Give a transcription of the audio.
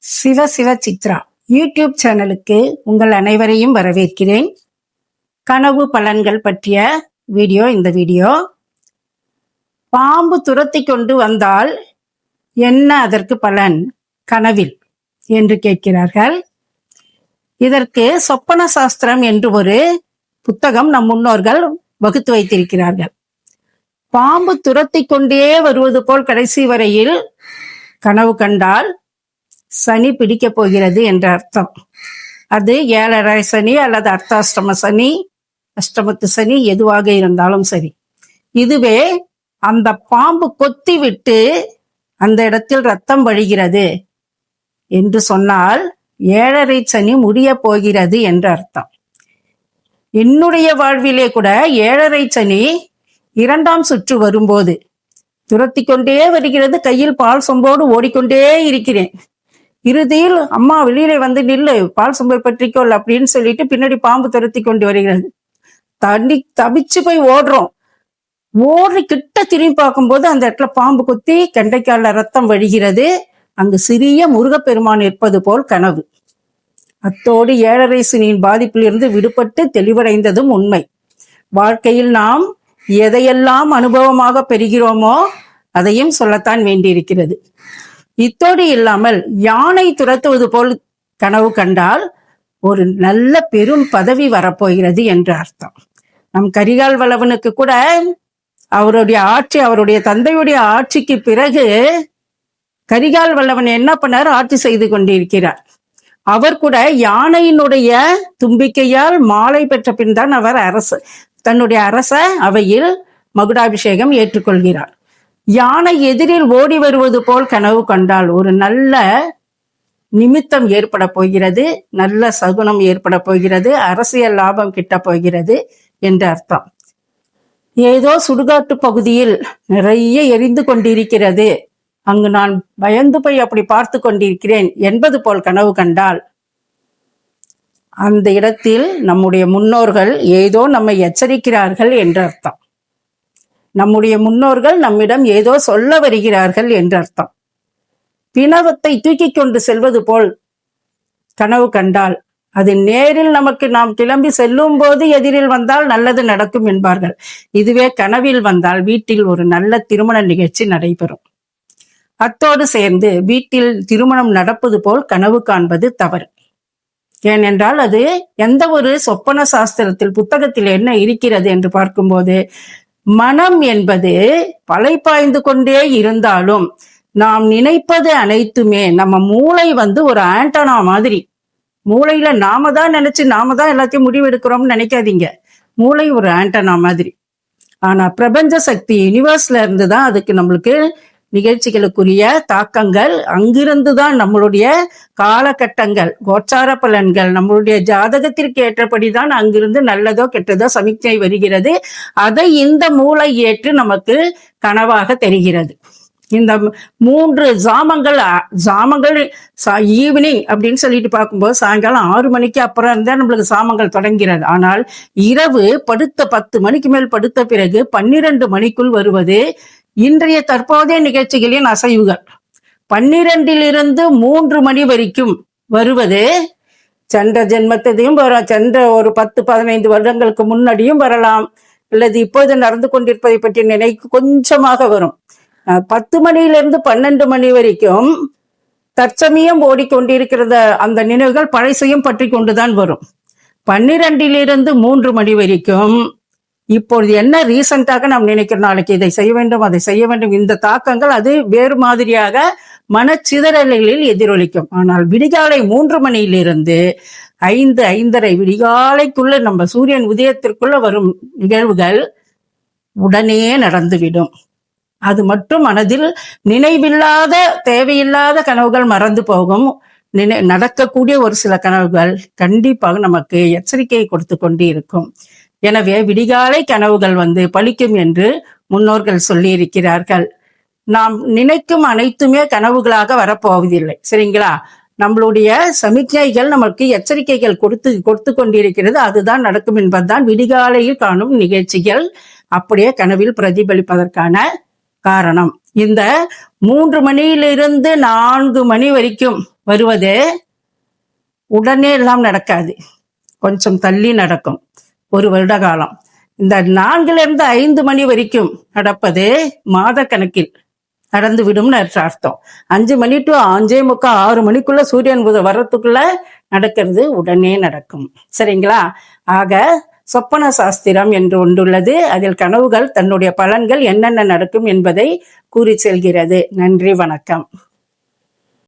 Shiva Shiva Chitra YouTube சேனலுக்கு உங்கள் அனைவரையும் வரவேற்கிறேன். கனவு பலன்கள் பற்றிய இந்த வீடியோ. பாம்பு துரத்தி கொண்டு வந்தால் என்ன அதற்கு பலன் கனவில் என்று கேட்கிறார்கள். இதற்கு சொப்பன சாஸ்திரம் என்று ஒரு புத்தகம் நம் முன்னோர்கள் வகுத்து வைத்திருக்கிறார்கள். பாம்பு துரத்தி கொண்டே வருவது போல் கடைசி வரையில் கனவு கண்டால் சனி பிடிக்க போகிறது என்ற அர்த்தம். அது 7.5 சனி அல்லது அர்த்தாஷ்டம சனி, அஷ்டமத்து சனி, எதுவாக இருந்தாலும் சரி. இதுவே அந்த பாம்பு கொத்தி விட்டு அந்த இடத்தில் ரத்தம் வழிகிறது என்று சொன்னால் 7.5 சனி முடிய போகிறது என்ற அர்த்தம். என்னுடைய வாழ்விலே கூட 7.5 சனி 2ஆம் சுற்று வரும்போது துரத்தி கொண்டே வருகிறது. கையில் பால் சொம்போடு ஓடிக்கொண்டே இருக்கிறேன். இறுதியில் அம்மா வெளியிலே வந்து நில்லு, பால் சொம்பை பற்றிக்கொள் அப்படின்னு சொல்லிட்டு பின்னாடி பாம்பு துரத்தி கொண்டு வருகிறது. தவிச்சு போய் ஓடுறோம். ஓடி கிட்ட திரும்பி பார்க்கும்போது அந்த இடத்துல பாம்பு குத்தி கெண்டைக்கால ரத்தம் வழிகிறது. அங்கு சிறிய முருகப்பெருமான் இருப்பது போல் கனவு. அத்தோடு 7.5 சனியின் பாதிப்பில் இருந்து விடுபட்டு தெளிவடைந்ததும் உண்மை. வாழ்க்கையில் நாம் எதையெல்லாம் அனுபவமாக பெறுகிறோமோ அதையும் சொல்லத்தான் வேண்டியிருக்கிறது. இத்தோடு இல்லாமல் யானை துரத்துவது போல் கனவு கண்டால் ஒரு நல்ல பெரும் பதவி வரப்போகிறது என்று அர்த்தம். நம் கரிகால் வளவனுக்கு கூட அவருடைய தந்தையுடைய ஆட்சிக்கு பிறகு கரிகால் வளவன் என்ன பண்ணார், ஆட்சி செய்து கொண்டிருக்கிறார். அவர் கூட யானையினுடைய தும்பிக்கையால் மாலை பெற்ற பின் தான் அவர் தன்னுடைய அரச அவையில் மகுடாபிஷேகம் ஏற்றுக்கொள்கிறார். யானை எதிரில் ஓடி வருவது போல் கனவு கண்டால் ஒரு நல்ல நிமித்தம் ஏற்பட போகிறது, நல்ல சகுனம் ஏற்பட போகிறது, அரசியல் லாபம் கிட்ட போகிறது என்று அர்த்தம். ஏதோ சுடுகாட்டு பகுதியில் நிறைய எரிந்து கொண்டிருக்கிறது, அங்கு நான் பயந்து போய் அப்படி பார்த்து கொண்டிருக்கிறேன் என்பது போல் கனவு கண்டால் அந்த இடத்தில் நம்முடைய முன்னோர்கள் ஏதோ நம்மை எச்சரிக்கிறார்கள் என்று அர்த்தம். நம்முடைய முன்னோர்கள் நம்மிடம் ஏதோ சொல்ல வருகிறார்கள் என்று அர்த்தம். பிணவத்தை தூக்கி கொண்டு செல்வது போல் கனவு கண்டால் அது நேரில் நாம் கிளம்பி செல்லும் போது எதிரில் வந்தால் நல்லது நடக்கும் என்பார்கள். இதுவே கனவில் வந்தால் வீட்டில் ஒரு நல்ல திருமண நிகழ்ச்சி நடைபெறும். அத்தோடு சேர்ந்து வீட்டில் திருமணம் நடப்பது போல் கனவு காண்பது தவறு. ஏனென்றால் அது எந்த ஒரு சொப்பன சாஸ்திரத்தில் புத்தகத்தில் என்ன இருக்கிறது என்று பார்க்கும்போது, மனம் என்பது பளைப்பாய்ந்து கொண்டே இருந்தாலும் நாம் நினைப்பது அனைத்துமே நம்ம மூளை ஒரு ஆண்டனா மாதிரி. மூளையில நாம தான் நினைச்சு நாம தான் எல்லாத்தையும் முடிவெடுக்கிறோம்னு நினைக்காதீங்க. மூளை ஒரு ஆண்டனா மாதிரி. ஆனா பிரபஞ்ச சக்தி யூனிவர்ஸ்ல இருந்துதான் அதுக்கு நம்மளுக்கு நிகழ்ச்சிகளுக்குரிய தாக்கங்கள், அங்கிருந்துதான் நம்மளுடைய காலகட்டங்கள், கோச்சார பலன்கள், நம்மளுடைய ஜாதகத்திற்கு ஏற்றபடிதான் அங்கிருந்து நல்லதோ கெட்டதோ சமிக்ஞை வருகிறது. அதை இந்த மூளை ஏற்று நமக்கு கனவாக தெரிகிறது. இந்த 3 ஜாமங்கள் ஈவினிங் அப்படின்னு சொல்லிட்டு பார்க்கும்போது சாயங்காலம் 6 மணிக்கு அப்புறம் இருந்தா நம்மளுக்கு சாமங்கள் தொடங்கிறது. ஆனால் இரவு 10 மணிக்கு மேல் படுத்த பிறகு 12 மணிக்குள் வருவது இன்றைய தற்போதைய நிகழ்ச்சிகளின் அசைவுகள். 12 - 3 மணி வரைக்கும் வருவது சென்ற ஜென்மத்தையும் சென்ற ஒரு 10-15 வருடங்களுக்கு முன்னாடியும் வரலாம், அல்லது இப்போது நடந்து கொண்டிருப்பதை பற்றி நினைக்க கொஞ்சமாக வரும். 10 மணியிலிருந்து 12 மணி வரைக்கும் தற்சமயம் ஓடிக்கொண்டிருக்கிறத அந்த நினைவுகள் பழசையும் பற்றி கொண்டுதான் வரும். 12 - 3 மணி வரைக்கும் இப்பொழுது என்ன ரீசெண்டாக நாம் நினைக்கிறோம், நாளைக்கு இதை செய்ய வேண்டும் அதை செய்ய வேண்டும், இந்த தாக்கங்கள் அது வேறு மாதிரியாக மனச்சிதறல்களில் எதிரொலிக்கும். ஆனால் விடிகாலை 3 மணியிலிருந்து 5-5:30 விடிகாலைக்குள்ள நம்ம சூரியன் உதயத்திற்குள்ள வரும் நிகழ்வுகள் உடனே நடந்துவிடும். அது மட்டும் மனதில் நினைவில்லாத தேவையில்லாத கனவுகள் மறந்து போகும். நடக்கக்கூடிய ஒரு சில கனவுகள் கண்டிப்பாக நமக்கு எச்சரிக்கையை கொடுத்து கொண்டு இருக்கும். எனவே விடிகாலை கனவுகள் பலிக்கும் என்று முன்னோர்கள் சொல்லி இருக்கிறார்கள். நாம் நினைக்கும் அனைத்துமே கனவுகளாக வரப்போவதில்லை, சரிங்களா? நம்மளுடைய சமிக்ஞைகள் நமக்கு எச்சரிக்கைகள் கொடுத்து கொண்டிருக்கிறது. அதுதான் நடக்கும் என்பதுதான் விடிகாலையில் காணும் நிகழ்ச்சிகள் அப்படியே கனவில் பிரதிபலிப்பதற்கான காரணம். இந்த 3 மணியிலிருந்து 4 மணி வரைக்கும் வருவது உடனே எல்லாம் நடக்காது, கொஞ்சம் தள்ளி நடக்கும், 1 வருட காலம். இந்த 4லிருந்து 5 மணி வரைக்கும் நடப்பது மாத கணக்கில் நடந்து விடும் அர்த்தம். 5 மணி டு 5:45 6 மணிக்குள்ள சூரியன் வர்றதுக்குள்ள நடக்கிறது உடனே நடக்கும். சரிங்களா? ஆக சொப்பன சாஸ்திரம் என்று ஒன்றுள்ளது. அதில் கனவுகள் தன்னுடைய பலன்கள் என்னென்ன நடக்கும் என்பதை கூறி செல்கிறது. நன்றி, வணக்கம்.